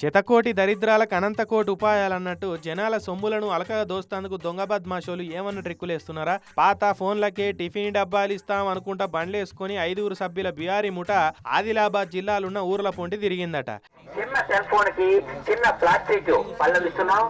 శతకోటి దరిద్రాలకు అనంతకోటి ఉపాయాలన్నట్టు జనాల సొమ్ములను అలకగా దోస్తందుకు దొంగ బద్మాషోలు ఏమన్నా ట్రిక్కులేస్తున్నారా? పాత ఫోన్లకే టిఫిన్ డబ్బాలు ఇస్తాం అనుకుంటా బండ్లేసుకుని 5 సభ్యుల బిహారీ ముఠ ఆదిలాబాద్ జిల్లాలున్న ఊర్ల పొంటి తిరిగిందట. చిన్న సెల్ ఫోన్ కి చిన్న ప్లాస్టిక్ పళ్ళలు ఇస్తున్నాం.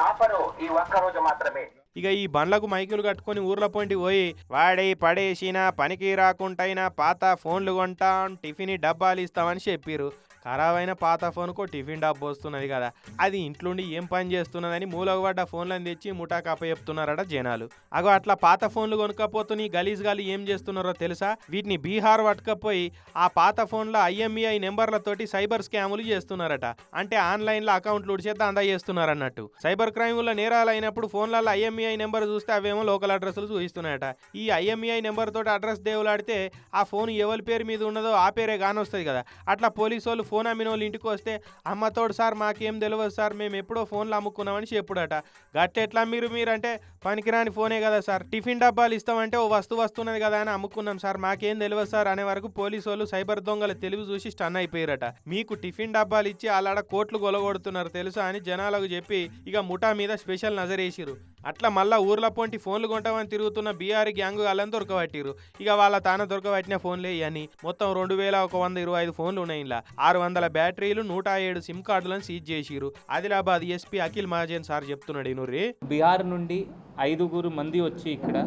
ఆఫరు ఈ ఒక్క రోజు మాత్రమే. ఇక ఈ బండ్లకు మైకులు కట్టుకొని ఊర్ల పొంటి పోయి వాడి పడేసిన పనికి రాకుంటైనా పాత ఫోన్లు కొంటాం, టిఫిన్ డబ్బాలు ఇస్తామని చెప్పిర్రు. ఖరాబైన పాత ఫోన్కో టిఫిన్ డబ్బా వస్తున్నది కదా, అది ఇంట్లోండి ఏం పని చేస్తున్నదని మూలకు పడ్డ ఫోన్లను తెచ్చి ముఠాకు అప్పచెప్తున్నారట జనాలు. అగో అట్లా పాత ఫోన్లు కొనుక్కపోతుని గలీజ్ గాలి ఏం చేస్తున్నారో తెలుసా? వీటిని బీహార్ పట్టుకపోయి ఆ పాత ఫోన్ల IMEI నెంబర్లతోటి సైబర్ స్కాములు చేస్తున్నారట. అంటే ఆన్లైన్లో అకౌంట్లు ఉడిచేద్దా అందా చేస్తున్నారన్నట్టు. సైబర్ క్రైమ్ల నేరాలు అయినప్పుడు ఫోన్లలో IMEI నెంబర్ చూస్తే అవేమో లోకల్ అడ్రస్లు చూపిస్తున్నాయట. ఈ IMEI నెంబర్ తోటి అడ్రస్ దేవులాడితే ఆ ఫోన్ ఎవరి పేరు మీద ఉన్నదో ఆ పేరే కానొస్తుంది కదా. అట్లా పోలీసు వాళ్ళు ఫోన్ అమ్మిన వాళ్ళు ఇంటికి వస్తే అమ్మతోడు సార్ మాకేం తెలియదు సార్, మేము ఎప్పుడో ఫోన్లు అమ్ముకున్నామని చెప్పుడట. గట్టెట్లా మీరంటే పనికిరాని ఫోనే కదా సార్, టిఫిన్ డబ్బాలు ఇస్తామంటే ఓ వస్తున్నది కదా అని అమ్ముకున్నాం సార్, మాకేం తెలియదు సార్ అనే వరకు పోలీసు వాళ్ళు సైబర్ దొంగల తెలివి చూసి స్టన్ అయిపోయారట. మీకు టిఫిన్ డబ్బాలు ఇచ్చి అలాడ కోట్లు గొలగొడుతున్నారు తెలుసా అని జనాలకు చెప్పి ఇక ముఠా మీద స్పెషల్ నజరేసిరు. అట్లా మళ్ళా ఊర్ల పొంటి ఫోన్లు కొంటామని తిరుగుతున్న బీఆర్ గ్యాంగు వాళ్ళని దొరకబట్టిరు. ఇక వాళ్ళ తాన దొరకబట్టిన ఫోన్లే ఇవన్నీ. మొత్తం 2125 ఫోన్లు ఉన్నాయి. ఇలా 600 బ్యాటరీలు, 107 సిమ్ కార్డులను సీజ్ చేసిరు. ఆదిలాబాద్ SP అఖిల్ మహాజన్ సార్ చెప్తున్నాడు. ఇనుర్రి బీహార్ నుండి 5 మంది వచ్చి ఇక్కడ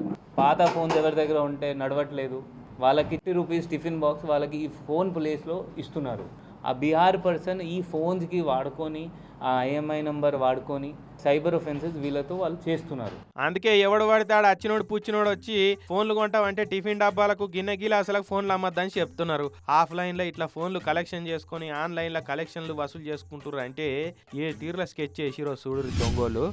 పాత ఫోన్స్ ఎవరి దగ్గర ఉంటే నడవట్లేదు వాళ్ళకి ₹50 టిఫిన్ బాక్స్ వాళ్ళకి ఈ ఫోన్ ప్లేస్లో ఇస్తున్నారు. ఆ బీహార్ పర్సన్ ఈ ఫోన్స్కి వాడుకొని ఆ IMEI నెంబర్ వాడుకొని సైబర్ ఒఫెన్సెస్ వీళ్ళతో వాళ్ళు చేస్తున్నారు. అందుకే ఎవడు పడితే అచ్చినోడు పుచ్చినోడు వచ్చి ఫోన్లు కొంటామంటే టిఫిన్ డబ్బాలకు గిన్నె గిలాసులకు ఫోన్లు అమ్మద్దని చెప్తున్నారు. ఆఫ్లైన్లో ఇట్లా ఫోన్లు కలెక్షన్ చేసుకొని ఆన్లైన్లో కలెక్షన్లు వసూలు చేసుకుంటారు. అంటే ఏ తీర్ల స్కెచ్ చేసిరో చూడు దొంగోళ్ళు.